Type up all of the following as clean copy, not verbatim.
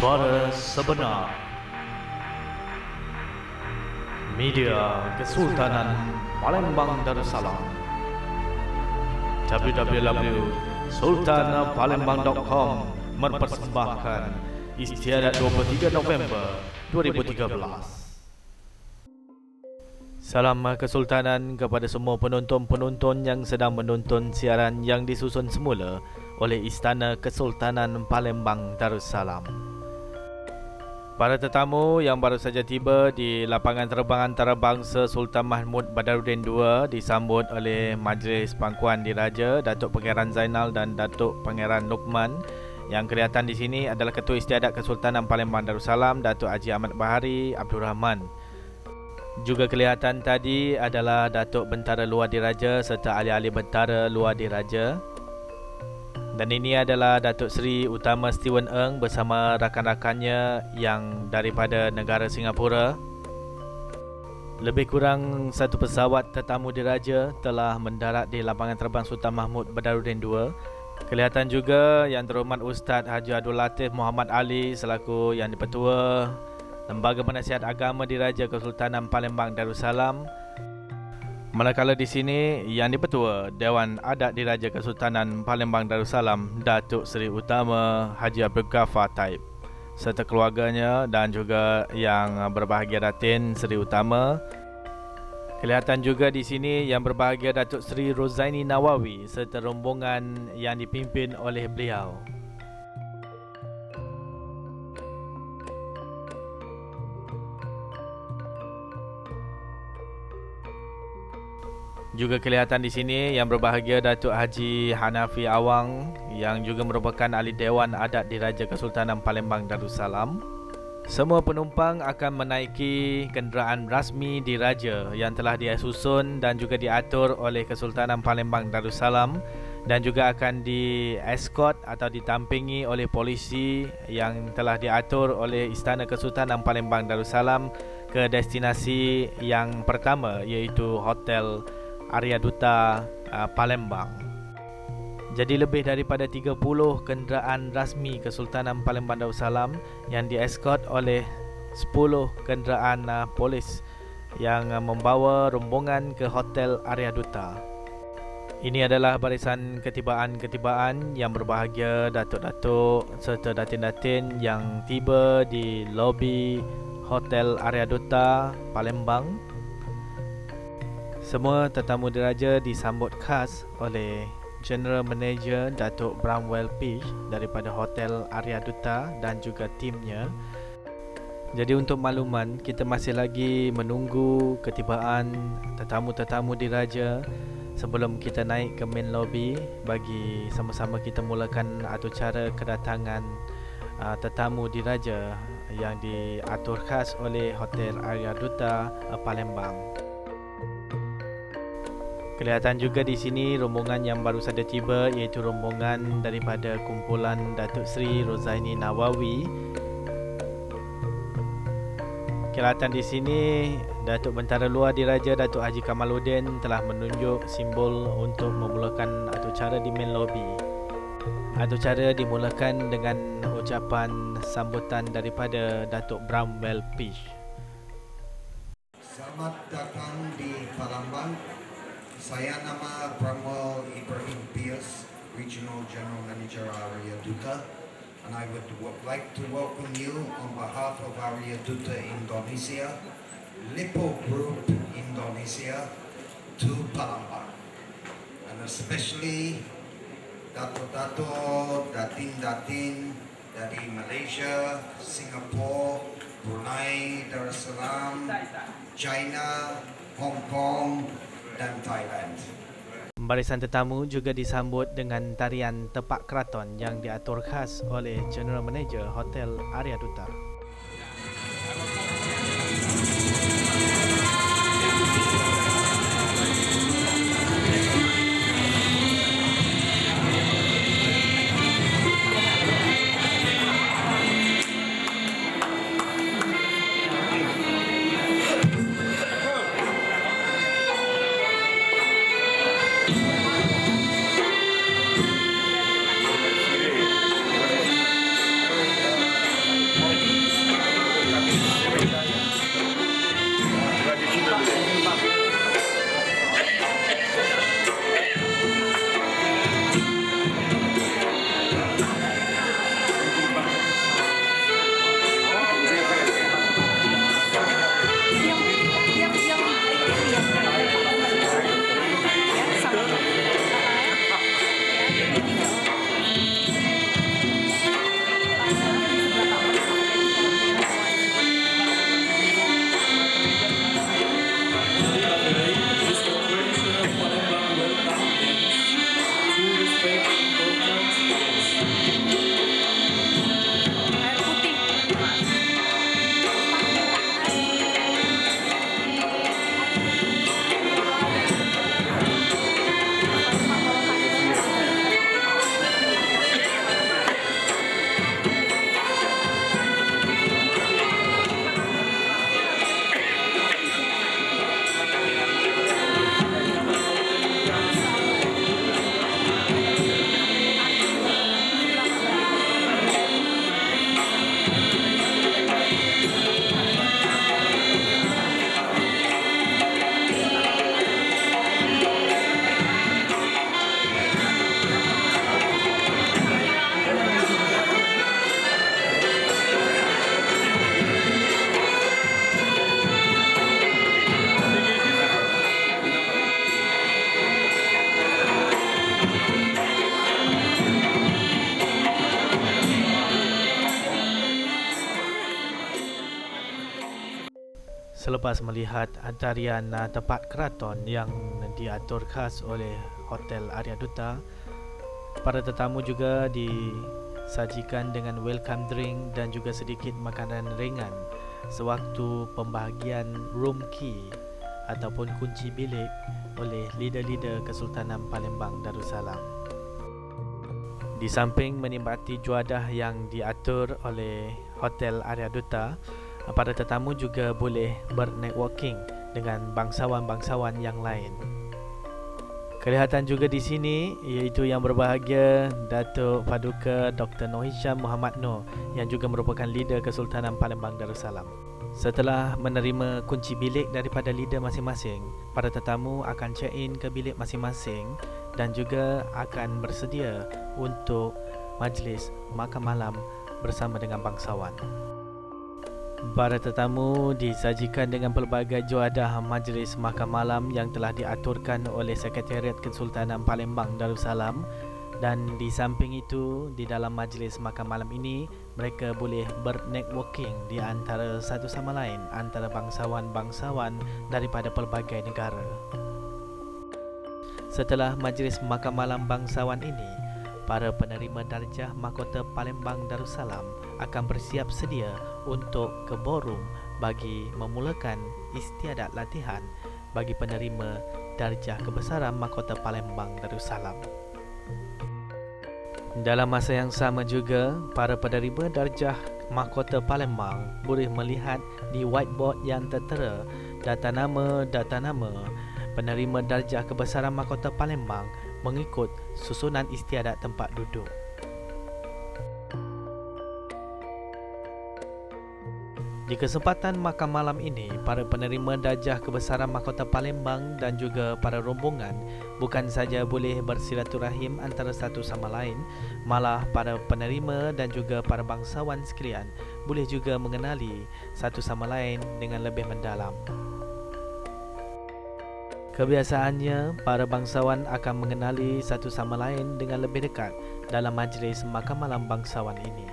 Suara Sebenar Media Kesultanan Palembang Darussalam www.sultanpalembang.com mempersembahkan Istiadat 23 November 2013. Salam Kesultanan kepada semua penonton-penonton yang sedang menonton siaran yang disusun semula oleh Istana Kesultanan Palembang Darussalam. Para tetamu yang baru saja tiba di lapangan terbang antarabangsa Sultan Mahmud Badarudin II disambut oleh Majlis Pangkuan Diraja Datuk Pangeran Zainal dan Datuk Pangeran Luqman. Yang kelihatan di sini adalah Ketua Istiadat Kesultanan Palembang Darussalam Datuk Haji Ahmad Bahari Abdul Rahman. Juga kelihatan tadi adalah Datuk Bentara Luar Diraja serta ahli-ahli Bentara Luar Diraja. Dan ini adalah Datuk Seri Utama Steven Ng bersama rakan-rakannya yang daripada negara Singapura. Lebih kurang satu pesawat tetamu diraja telah mendarat di lapangan terbang Sultan Mahmud Badarudin II. Kelihatan juga Yang Terhormat Ustaz Haji Abdul Latif Muhammad Ali selaku Yang Dipertua Lembaga Penasihat Agama Diraja Kesultanan Palembang Darussalam. Manakala di sini Yang Dipertua Dewan Adat Diraja Kesultanan Palembang Darussalam Datuk Seri Utama Haji Abdul Ghaffar Taib serta keluarganya dan juga yang berbahagia Datin Seri Utama. Kelihatan juga di sini yang berbahagia Datuk Seri Rozaini Nawawi serta rombongan yang dipimpin oleh beliau. Juga kelihatan di sini yang berbahagia Datuk Haji Hanafi Awang yang juga merupakan ahli Dewan Adat Diraja Kesultanan Palembang Darussalam. Semua penumpang akan menaiki kenderaan rasmi diraja yang telah disusun dan juga diatur oleh Kesultanan Palembang Darussalam dan juga akan di-escort atau ditampingi oleh polisi yang telah diatur oleh Istana Kesultanan Palembang Darussalam ke destinasi yang pertama iaitu Hotel Arya Duta Palembang. Jadi lebih daripada 30 kenderaan rasmi Kesultanan Palembang Darussalam yang dieskort oleh 10 kenderaan polis yang membawa rombongan ke Hotel Arya Duta. Ini adalah barisan ketibaan-ketibaan yang berbahagia datuk-datuk serta datin-datin yang tiba di lobi Hotel Arya Duta Palembang. Semua tetamu diraja disambut khas oleh General Manager Datuk Bramwell Peach daripada Hotel Arya Duta dan juga timnya. Jadi untuk makluman, kita masih lagi menunggu ketibaan tetamu-tetamu diraja sebelum kita naik ke main lobby bagi sama-sama kita mulakan acara kedatangan tetamu diraja yang diatur khas oleh Hotel Arya Duta Palembang. Kelihatan juga di sini rombongan yang baru saja tiba iaitu rombongan daripada kumpulan Datuk Seri Rozaini Nawawi. Kelihatan di sini Datuk Bentara Luar Diraja Datuk Haji Kamaluddin telah menunjuk simbol untuk memulakan acara di main lobby. Acara dimulakan dengan ucapan sambutan daripada Datuk Bramwell Peach. Selamat datang di Palembang. Saya nama Bramwell Ibrahim Pierce, Regional General Manager Arya Duta, and I would like to welcome you on behalf of Arya Duta Indonesia, Lippo Group Indonesia, to Palembang, and especially Dato-Dato, Datin-Datin dari Malaysia, Singapore, Brunei Darussalam, China, Hong Kong, dan Thailand. Barisan tetamu juga disambut dengan tarian tepak keraton yang diatur khas oleh General Manager Hotel Arya Duta. selepas melihat tarian tempat keraton yang diatur khas oleh Hotel Arya Duta, para tetamu juga disajikan dengan welcome drink dan juga sedikit makanan ringan sewaktu pembahagian room key ataupun kunci bilik oleh leader-leader Kesultanan Palembang Darussalam. Di samping menikmati juadah yang diatur oleh Hotel Arya Duta, para tetamu juga boleh bernetworking dengan bangsawan-bangsawan yang lain. Kelihatan juga di sini iaitu yang berbahagia Datuk Paduka Dr. Noor Hisham Muhammad Noor yang juga merupakan leader Kesultanan Palembang Darussalam. Setelah menerima kunci bilik daripada leader masing-masing, para tetamu akan check-in ke bilik masing-masing dan juga akan bersedia untuk majlis makan malam bersama dengan bangsawan. Para tetamu disajikan dengan pelbagai juadah majlis makan malam yang telah diaturkan oleh Sekretariat Kesultanan Palembang Darussalam, dan di samping itu di dalam majlis makan malam ini mereka boleh bernetworking di antara satu sama lain antara bangsawan-bangsawan daripada pelbagai negara. Setelah majlis makan malam bangsawan ini, para penerima darjah Mahkota Palembang Darussalam akan bersiap sedia untuk ke ballroom bagi memulakan istiadat latihan bagi penerima darjah kebesaran Mahkota Palembang Darussalam. Dalam masa yang sama juga, para penerima darjah Mahkota Palembang boleh melihat di whiteboard yang tertera data nama penerima darjah kebesaran Mahkota Palembang mengikut susunan istiadat tempat duduk. Di kesempatan makan malam ini, para penerima darjah kebesaran Mahkota Palembang dan juga para rombongan bukan saja boleh bersilaturahim antara satu sama lain, malah para penerima dan juga para bangsawan sekalian boleh juga mengenali satu sama lain dengan lebih mendalam. Kebiasaannya, para bangsawan akan mengenali satu sama lain dengan lebih dekat dalam majlis makan malam bangsawan ini.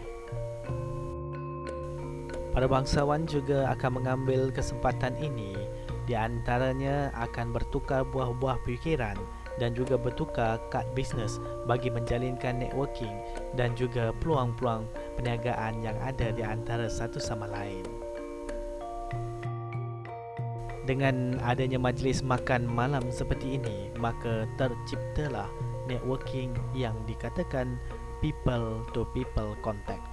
Para bangsawan juga akan mengambil kesempatan ini, di antaranya akan bertukar buah-buah fikiran dan juga bertukar kad bisnes bagi menjalinkan networking dan juga peluang-peluang perniagaan yang ada di antara satu sama lain. Dengan adanya majlis makan malam seperti ini, maka terciptalah networking yang dikatakan people to people contact.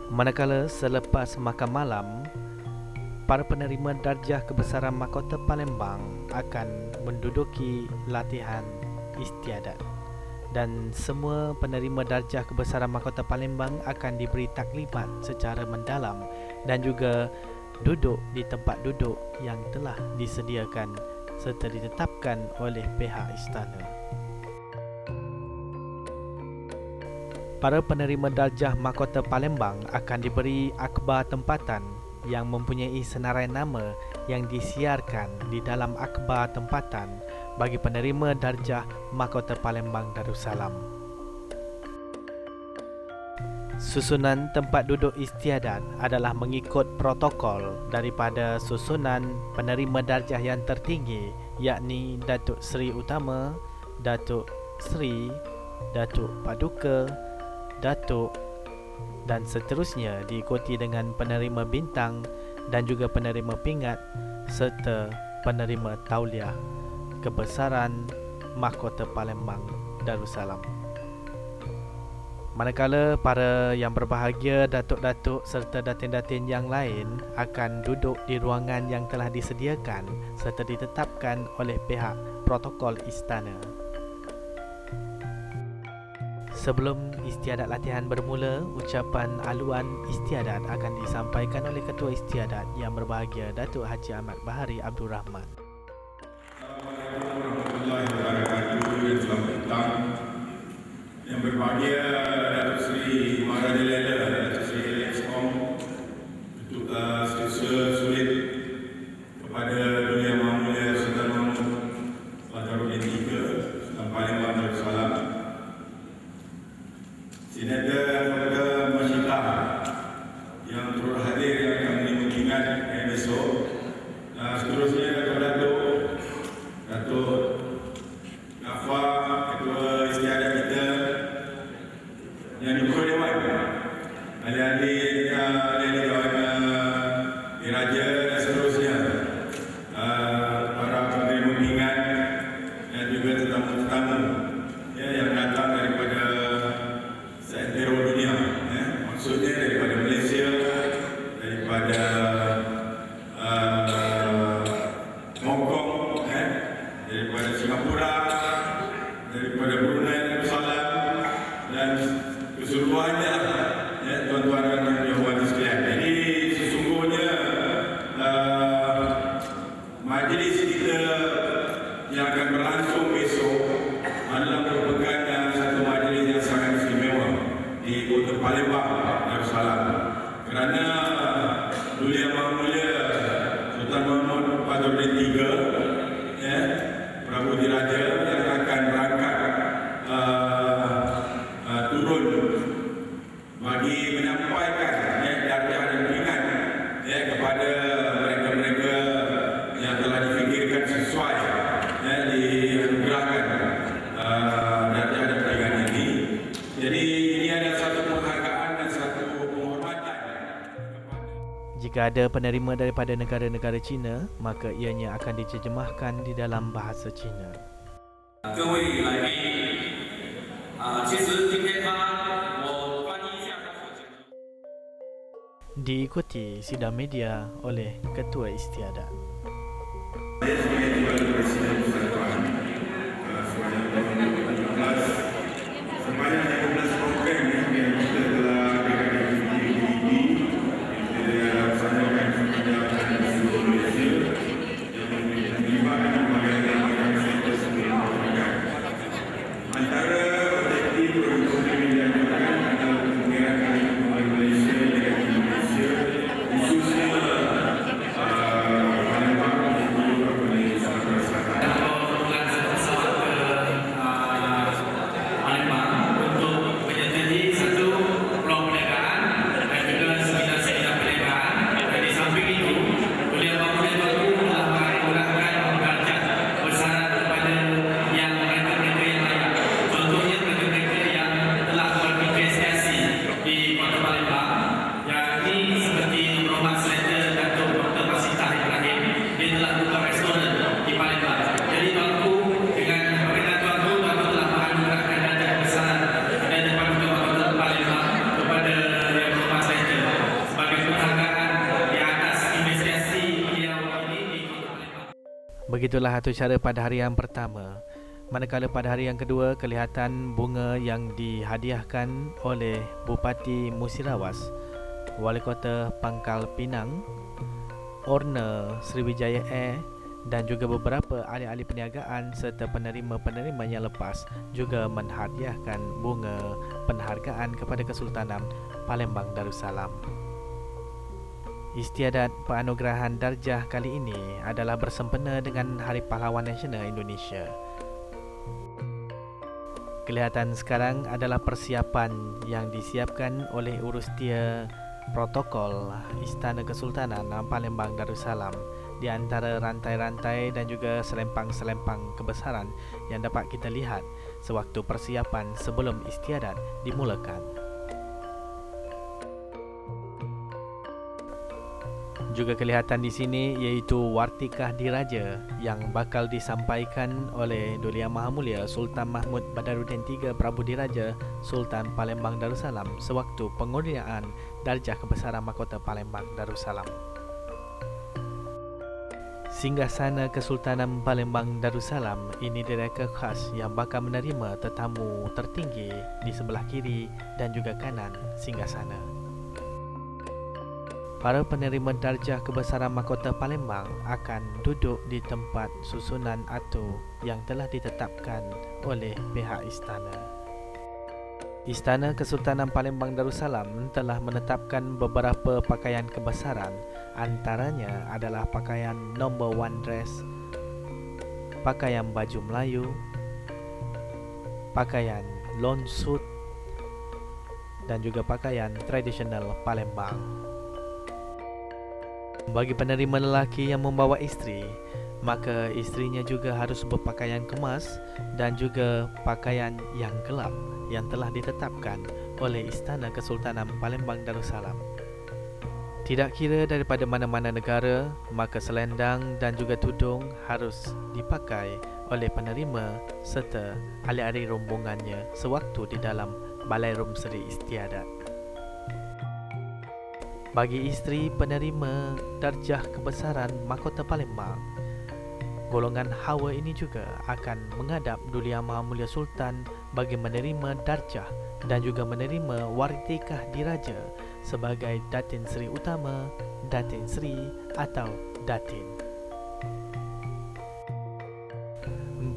Manakala selepas makan malam, para penerima darjah kebesaran Mahkota Palembang akan menduduki latihan istiadat, dan semua penerima darjah kebesaran Mahkota Palembang akan diberi taklimat secara mendalam dan juga duduk di tempat duduk yang telah disediakan serta ditetapkan oleh pihak istana. Para penerima darjah Mahkota Palembang akan diberi akhbar tempatan yang mempunyai senarai nama yang disiarkan di dalam akhbar tempatan bagi penerima darjah Mahkota Palembang Darussalam. Susunan tempat duduk istiadat adalah mengikut protokol daripada susunan penerima darjah yang tertinggi, yakni Datuk Seri Utama, Datuk Seri, Datuk Paduka, Datuk dan seterusnya, diikuti dengan penerima bintang dan juga penerima pingat serta penerima tauliah kebesaran Mahkota Palembang Darussalam. Manakala para yang berbahagia, datuk-datuk serta datin-datin yang lain akan duduk di ruangan yang telah disediakan serta ditetapkan oleh pihak protokol istana. Sebelum istiadat latihan bermula, ucapan aluan istiadat akan disampaikan oleh Ketua Istiadat yang berbahagia Datuk Haji Ahmad Bahari Abdul Rahman. Assalamualaikum warahmatullahi wabarakatuh dan selamat petang. Yang berbahagia Datuk Seri Maharaja Lela, Datuk Seri Alex Ong, Datuk Seri Sulit, kepada Duli Yang Maha Mulia Sultan Mahmud Badarudin III, Sultan Palembang Darussalam, Senior Duko Dewan, ahli-ahli Dewan Diraja dan seterusnya, para menteri pembinaan dan juga tetamu-tetamu yang datang daripada seantero dunia, maksudnya daripada Malaysia, daripada Hong Kong, daripada Singapura, daripada Brunei Darussalam dan keseluruhannya, tuan-tuan dan puan sekalian. Jadi sesungguhnya majlis kita yang akan berlangsung besok adalah merupakan satu majlis yang sangat istimewa di Kota Palembang, Darussalam, kerana Duli Yang Maha Mulia Sultan Mahmud Fadzluddin III, Prabu Diraja, yang akan berangkat turun bagi menyampaikan darjah dan peringatan kepada mereka-mereka yang telah difikirkan sesuai dianugerahkan darjah dan peringatan ini. Jadi ini adalah satu penghargaan dan satu penghormatan. Jika ada penerima daripada negara-negara Cina, maka ianya akan diterjemahkan di dalam bahasa Cina. 各位来宾，其实今天我翻译一下他所讲的。 Diikuti sidang media oleh Ketua Istiadat. Saya sebagai Tuan Presiden Persatuan sepanjang tahun 2016, sepanjang 15 program yang kita telah adakan di PDB, kita laksanakan sepanjang di seluruh Malaysia yang melibatkan berbagai sektor sebelum program. Antara objektif program ini dilakukan adalah menggerakkan ekonomi Malaysia dengan Indonesia, khususnya Palembang dan juga Sumatera Selatan. Palembang untuk menyertai satu peluang perniagaan dan juga 9 sektor perniagaan. Dan di samping itu, beliau mampu melakukan darjah besaran kepada yang mereka-mereka yang layak. Contohnya mereka-mereka yang telah berinvestasi di Kota Palembang, yang ini seperti Rumah Selender Datuk Dr. Masitah Ibrahim, dia telah buka restoran di Palembang. Jadi tuanku, dengan perintah tuanku telah menganugerahkan darjah besaran dan depan Kota Palembang kepada yang Rumah Selender sebagai penghargaan di atas investasi beliau ini di Kota Palembang. Begitulah satu cara pada hari yang pertama. Manakala pada hari yang kedua, kelihatan bunga yang dihadiahkan oleh Bupati Musirawas, Wali Kota Pangkal Pinang, Orna Sriwijaya Air dan juga beberapa ahli-ahli perniagaan serta penerima-penerima yang lepas juga menghadiahkan bunga penghargaan kepada Kesultanan Palembang Darussalam. Istiadat penganugerahan darjah kali ini adalah bersempena dengan Hari Pahlawan Nasional Indonesia. Kelihatan sekarang adalah persiapan yang disiapkan oleh Urustia Protokol Istana Kesultanan Palembang Darussalam di antara rantai-rantai dan juga selempang-selempang kebesaran yang dapat kita lihat sewaktu persiapan sebelum istiadat dimulakan. Juga kelihatan di sini iaitu Wartikah Diraja yang bakal disampaikan oleh Duli Yang Maha Mulia Sultan Mahmud Badaruddin III Prabu Diraja Sultan Palembang Darussalam sewaktu pengurniaan darjah kebesaran Mahkota Palembang Darussalam. Singgasana Kesultanan Palembang Darussalam ini direka khas yang bakal menerima tetamu tertinggi di sebelah kiri dan juga kanan singgasana. Para penerima darjah kebesaran Mahkota Palembang akan duduk di tempat susunan atur yang telah ditetapkan oleh pihak istana. Istana Kesultanan Palembang Darussalam telah menetapkan beberapa pakaian kebesaran, antaranya adalah pakaian number 1 dress, pakaian baju Melayu, pakaian lawn suit dan juga pakaian tradisional Palembang. Bagi penerima lelaki yang membawa isteri, maka isterinya juga harus berpakaian kemas dan juga pakaian yang gelap yang telah ditetapkan oleh Istana Kesultanan Palembang Darussalam. Tidak kira daripada mana-mana negara, maka selendang dan juga tudung harus dipakai oleh penerima serta ahli-ahli rombongannya sewaktu di dalam Balairung Seri Istiadat. Bagi isteri penerima darjah kebesaran Mahkota Palembang, golongan hawa ini juga akan menghadap Duli Yang Maha Mulia Sultan bagi menerima darjah dan juga menerima wartikah diraja sebagai Datin Seri Utama, Datin Seri atau Datin.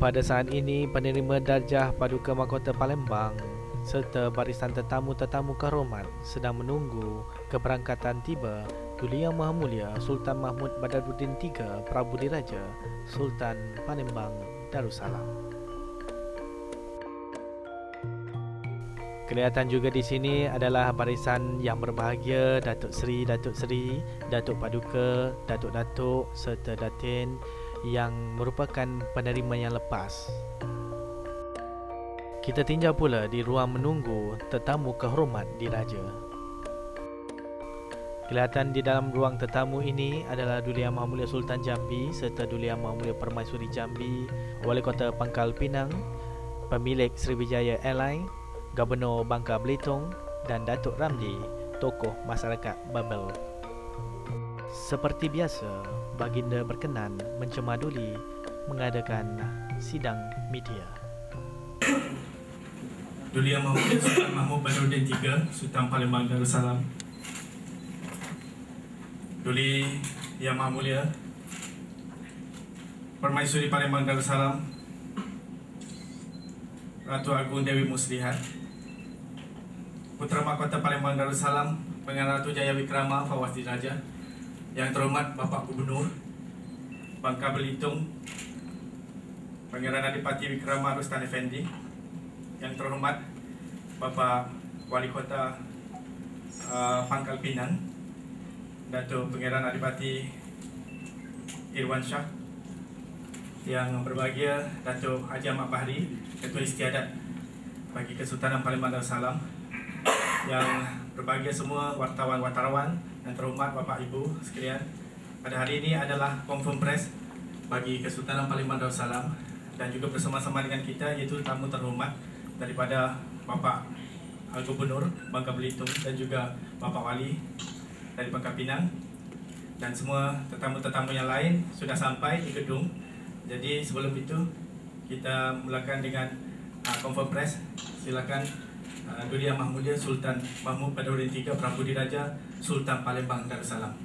Pada saat ini, penerima darjah Paduka Mahkota Palembang serta barisan tetamu-tetamu kehormat sedang menunggu keberangkatan tiba Duli Yang Maha Mulia Sultan Mahmud Badaruddin III Prabu Diraja Sultan Palembang Darussalam. Kelihatan juga di sini adalah barisan yang berbahagia, Datuk Seri, Datuk Paduka, Datuk-Datuk serta Datin yang merupakan penerima yang lepas. Kita tinjau pula di ruang menunggu tetamu kehormat diraja. Kelihatan di dalam ruang tetamu ini adalah Duli Yang Maha Mulia Sultan Jambi serta Duli Yang Maha Mulia Permaisuri Jambi, Wali Kota Pangkal Pinang, pemilik Sriwijaya Airline, Gubernur Bangka Belitung dan Datuk Ramli, tokoh masyarakat Babel. Seperti biasa, baginda berkenan mencemaduli mengadakan sidang media. Duli Yang Maha Mulia Sultan Mahmud Badaruddin III Sultan Palembang Darussalam, Duli Yang Maha Mulia Permaisuri Palembang Darussalam Ratu Agung Dewi Muslihat, Putra Mahkota Palembang Darussalam Pangeran Ratu Jaya Wikrama Fawaz Diraja, Yang terhormat Bapak Gubernur Bangka Belitung Pangeran Adipati Wikrama Rustan Effendi, yang terhormat Bapak Wali Kota Pangkal Pinang Datuk Pangeran Adipati Irwan Shah, yang berbahagia Datuk Haji Ahmad Bahri, Ketua Istiadat bagi Kesultanan Palembang Darussalam, yang berbahagia semua wartawan-wartawan, yang terhormat Bapak Ibu sekalian. Pada hari ini adalah confirm press bagi Kesultanan Palembang Darussalam, dan juga bersama-sama dengan kita yaitu tamu terhormat daripada Bapak Gubernur Bangka Belitung dan juga Bapak Wali dari Bangka Pinang, dan semua tetamu-tetamu yang lain sudah sampai di gedung. Jadi sebelum itu kita mulakan dengan confirm press. Silakan Duli Yang Maha Mulia Sultan Mahmud Badaruddin III Prabu Diraja Sultan Palembang Darussalam.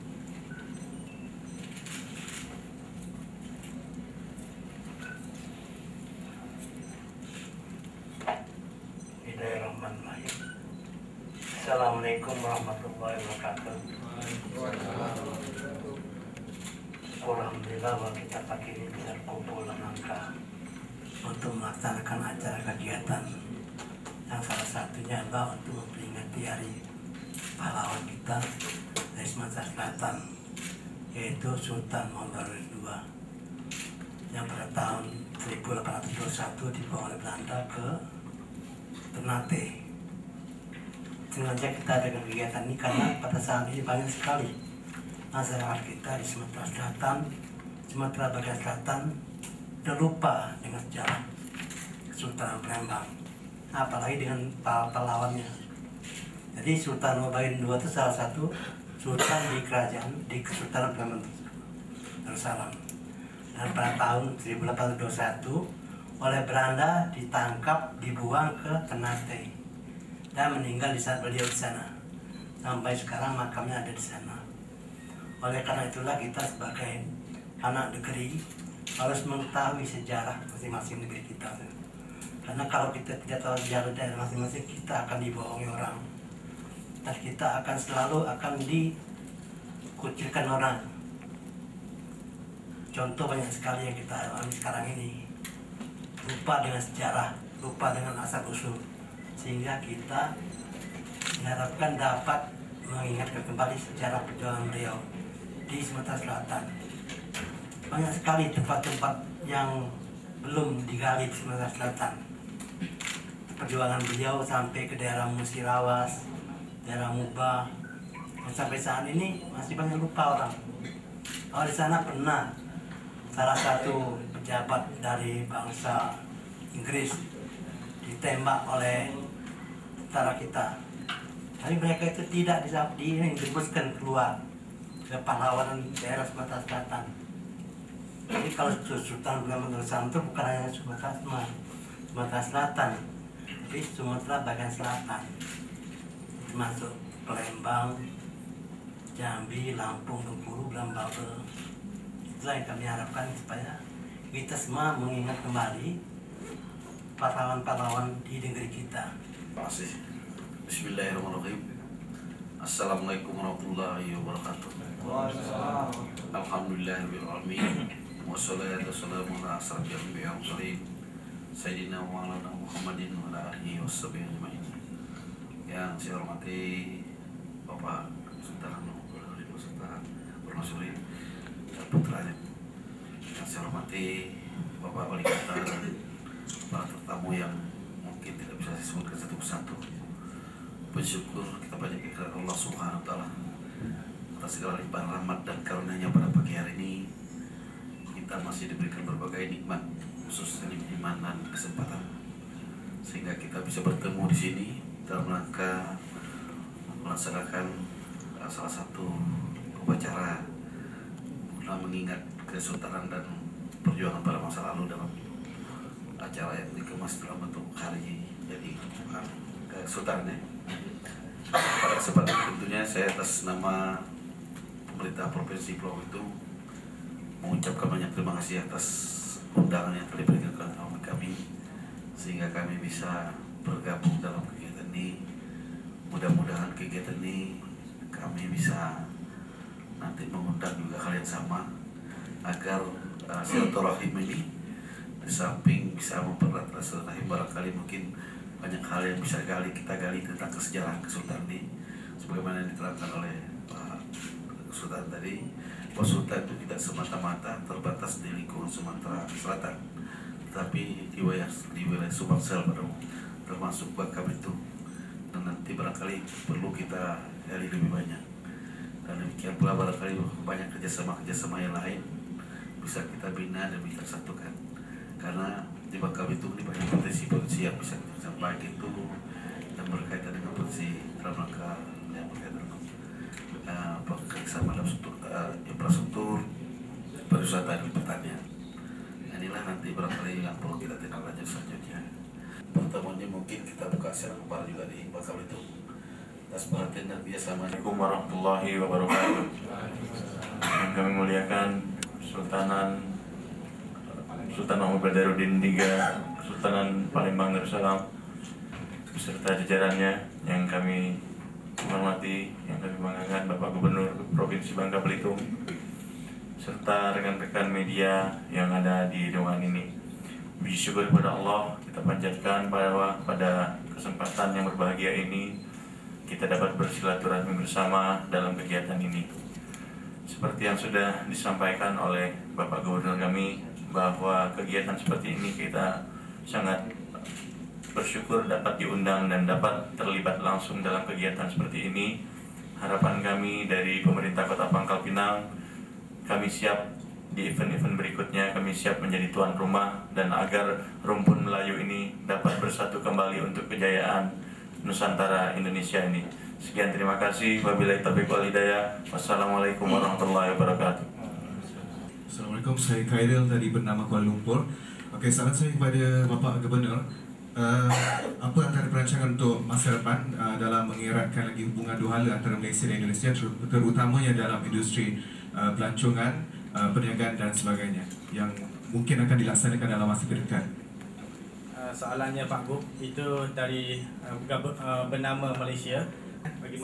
Assalamualaikum warahmatullahi wabarakatuh. Alhamdulillah bahwa kita pagi ini bisa kumpul rangka untuk melaksanakan acara kegiatan yang salah satunya adalah untuk memperingati hari pahlawan kita dari Sumatera Selatan, yaitu Sultan Mahmud II yang pada tahun 1821 dibawa oleh Belanda ke Ternate. Sengaja kita ada kegiatan ini karena pada saat ini banyak sekali masyarakat kita di Sumatera Selatan, Sumatera bagian selatan sudah lupa dengan sejarah Kesultanan Palembang, apalagi dengan pahlawannya. Jadi Sultan Mahmud II itu salah satu sultan di kerajaan di Kesultanan Palembang Darussalam. Dan pada tahun 1821 oleh Belanda ditangkap, dibuang ke Ternate dan meninggal di saat beliau di sana. Sampai sekarang makamnya ada di sana. Oleh karena itulah kita sebagai anak negeri harus mengetahui sejarah masing-masing negeri kita. Karena kalau kita tidak tahu sejarah dari masing-masing, kita akan dibohongi orang. Dan kita akan selalu dikucilkan orang. Contoh banyak sekali yang kita alami sekarang ini. Lupa dengan sejarah, lupa dengan asal-usul. Sehingga kita diharapkan dapat mengingatkan kembali sejarah perjuangan beliau di Sumatera Selatan. Banyak sekali tempat-tempat yang belum digali di Sumatera Selatan. perjuangan beliau sampai ke daerah Musirawas, daerah Mubah. Dan sampai saat ini masih banyak lupa orang. Kalau di sana pernah salah satu pejabat dari bangsa Inggris ditembak oleh tentara kita. Tapi mereka itu tidak dibebaskan keluar ke pahlawan daerah Sumatera Selatan. Jadi kalau Sultan Belambangan Darussalam itu bukan hanya Sumatera Selatan, tapi Sumatera bagian selatan, termasuk Palembang, Jambi, Lampung, Bengkulu, Blambabel. Itulah yang kami harapkan supaya kita semua mengingat kembali pahlawan-pahlawan di negeri kita. Terima kasih. Bismillahirrahmanirrahim. Assalamualaikum warahmatullahi wabarakatuh. Alhamdulillahirabbil alamin. Wassalatu wassalamu ala asyrafil anbiya'i wal mursalin sayyidina wa maulana Muhammadin wa ala alihi washabihi ajmain. Yang saya hormati Bapak Sultan Sultan Permaisuri dan putranya. Yang saya hormati Bapak Wali Kota dan para tetamu yang mungkin tidak bisa saya sebutkan satu persatu. Bersyukur kita banyak kepada Allah Subhanahu wa Ta'ala atas segala limpahan rahmat dan karunia-Nya pada pagi hari ini. Kita masih diberikan berbagai nikmat, khususnya iman dan kesempatan, sehingga kita bisa bertemu di sini dalam rangka melaksanakan salah satu upacara guna mengingat kesultanan dan perjuangan pada masa lalu dalam acara yang dikemas dalam bentuk hari jadi kesultanan. Pada kesempatan tentunya saya atas nama pemerintah Provinsi Pulau Belitung mengucapkan banyak terima kasih atas undangan yang telah diberikan kepada kami sehingga kami bisa bergabung dalam kegiatan ini. Mudah-mudahan kegiatan ini kami bisa nanti mengundang juga hal yang sama agar silaturahim ini di samping bisa mempererat silaturahim, barangkali mungkin banyak hal yang bisa kita gali tentang kesejarahan kesultanan ini, sebagaimana yang diterangkan oleh Pak Sultan tadi. Pak Sultan itu tidak semata-mata terbatas di lingkungan Sumatera Selatan, tetapi di wilayah Sumbangsel termasuk Bangka Belitung, dan nanti barangkali perlu kita gali lebih banyak. Dan demikian pula barangkali banyak kerjasama yang lain bisa kita bina dan bisa satukan, karena di Bangka Belitung ini banyak potensi yang bisa kita baik itu yang berkaitan dengan potensi dalam rangka yang berkaitan dengan kerjasama dalam infrastruktur, pariwisata dan pertanian. Inilah nanti barangkali yang perlu kita tindak lanjut selanjutnya. Pertemuan ini mungkin kita buka secara kepala juga di Bangka Belitung. Atas perhatian dan kerjasama. Assalamualaikum warahmatullahi wabarakatuh. Yang kami muliakan Sultan Mahmud Badarudin III, Sultanan Palembang Darussalam beserta jajarannya yang kami hormati, yang kami banggakan, Bapak Gubernur Provinsi Bangka Belitung, serta rekan-rekan media yang ada di ruangan ini. Puji syukur kepada Allah kita panjatkan bahwa pada kesempatan yang berbahagia ini kita dapat bersilaturahmi bersama dalam kegiatan ini. Seperti yang sudah disampaikan oleh Bapak Gubernur kami, bahwa kegiatan seperti ini kita sangat bersyukur dapat diundang dan dapat terlibat langsung dalam kegiatan seperti ini. Harapan kami dari pemerintah Kota Pangkal Pinang, kami siap di event-event berikutnya, kami siap menjadi tuan rumah dan agar rumpun Melayu ini dapat bersatu kembali untuk kejayaan Nusantara Indonesia ini. Sekian, terima kasih. Wabillahi taufiq wal hidayah. Wassalamualaikum warahmatullahi wabarakatuh. Assalamualaikum, saya Khairil dari Bernama Kuala Lumpur. Okey, saran saya kepada Bapak Gubernur, apa antara perancangan untuk masa depan dalam mengeratkan lagi hubungan dua hala antara Malaysia dan Indonesia, terutamanya dalam industri pelancongan, perniagaan dan sebagainya yang mungkin akan dilaksanakan dalam masa terdekat. Soalannya Pak Gub itu dari bernama Malaysia. Bagi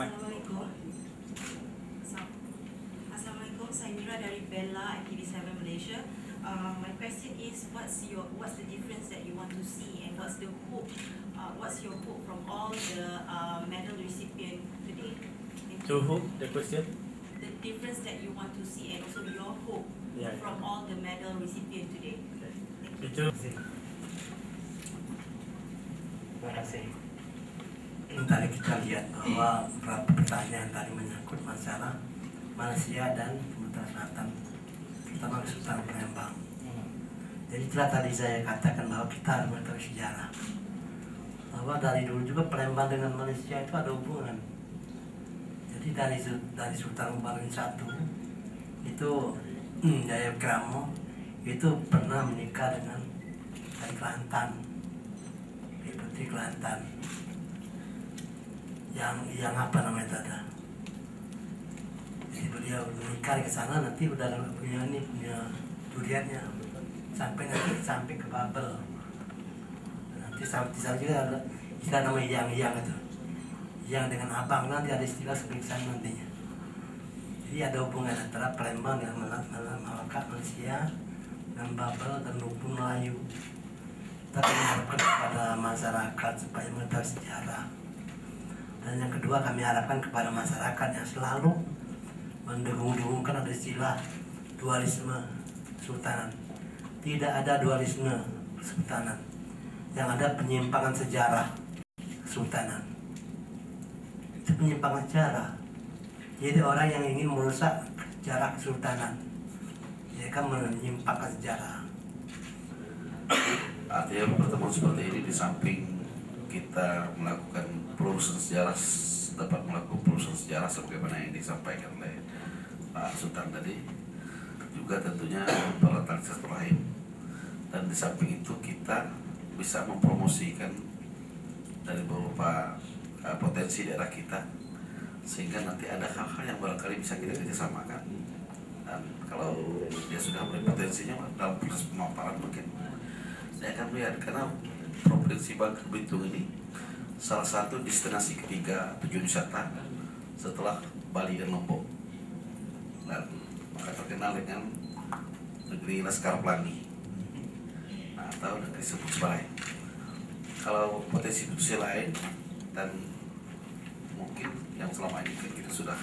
Assalamualaikum, saya Mira dari Bella IPD7 Malaysia. My question is, what's the difference that you want to see, and what's the hope? What's your hope from all the medal recipient today? To whom the question? The difference that you want to see, and also your hope from all the medal recipient today. Thank you. Terima kasih. Tadi kita lihat bahwa beberapa pertanyaan tadi menyangkut masalah Malaysia dan Sumatera Selatan, terutama Kesultanan Palembang. Jadi telah tadi saya katakan bahwa kita harus mengetahui sejarah. Bahwa dari dulu juga Palembang dengan Malaysia itu ada hubungan. Jadi dari Sultan Ubaidillah I itu Jayawikrama itu pernah menikah dengan dari Kelantan, Putri Kelantan. Yang apa namanya tadi? Jadi beliau menikah ke sana, nanti udah punya duriannya sampai ke Babel. Nanti di sana juga ada istilah namanya yang itu. Yang dengan abang nanti ada istilah seperti sana nantinya. Jadi ada hubungan antara Palembang dengan Malaka, Malaysia, dan Babel dan Lumpur Melayu. Kita mengharapkan kepada masyarakat supaya mengetahui sejarah. Dan yang kedua kami harapkan kepada masyarakat yang selalu mendengung-dengungkan ada istilah dualisme kesultanan. Tidak ada dualisme kesultanan. Yang ada penyimpangan sejarah kesultanan. Itu penyimpangan sejarah. Jadi orang yang ingin merusak sejarah kesultanan, dia kan menyimpangkan sejarah. Artinya pertemuan seperti ini di samping kita melakukan pelurusan sejarah, dapat melakukan pelurusan sejarah sebagaimana yang disampaikan oleh Pak Sultan tadi, juga tentunya berletak silaturahim. Dan di samping itu kita bisa mempromosikan dari beberapa potensi daerah kita, sehingga nanti ada hal-hal yang barangkali bisa kita kerjasamakan. Dan kalau dia sudah berpotensinya dalam proses pemaparan, mungkin saya akan melihat, karena Provinsi Bangka Belitung ini salah satu destinasi ketiga tujuan wisata setelah Bali dan Lombok, dan maka terkenal dengan negeri Laskar Pelangi, atau negeri Sebut Sebalai. Kalau potensi lain, dan mungkin yang selama ini kita sudah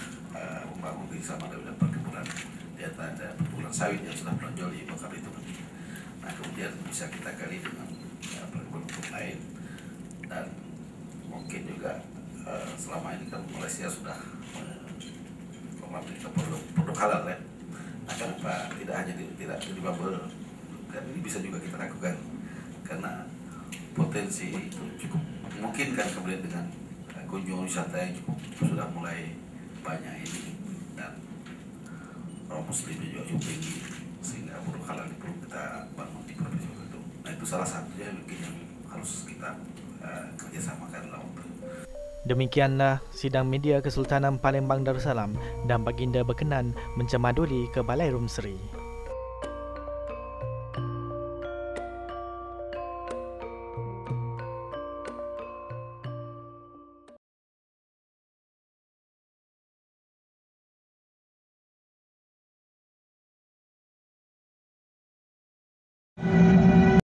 membangun kerjasama dengan perkebunan, di ada perkebunan sawit yang sudah menonjol di Bangka Belitung. Nah, kemudian bisa kita gali dengan perkebunan lain, dan mungkin juga selama ini kan Malaysia sudah memiliki produk halal ya. Nah, kenapa tidak hanya tidak di Babel, kan ini bisa juga kita lakukan, karena potensi itu cukup mungkin kan, kemudian dengan kunjungan wisata yang cukup sudah mulai banyak ini, dan orang muslim juga cukup tinggi, sehingga produk halal ini perlu kita bangun di provinsi itu. Nah, itu salah satunya mungkin yang harus kita kerjasamakan dalam waktu. Demikianlah sidang media Kesultanan Palembang Darussalam dan baginda berkenan mencemaduri ke Balai Rum Seri.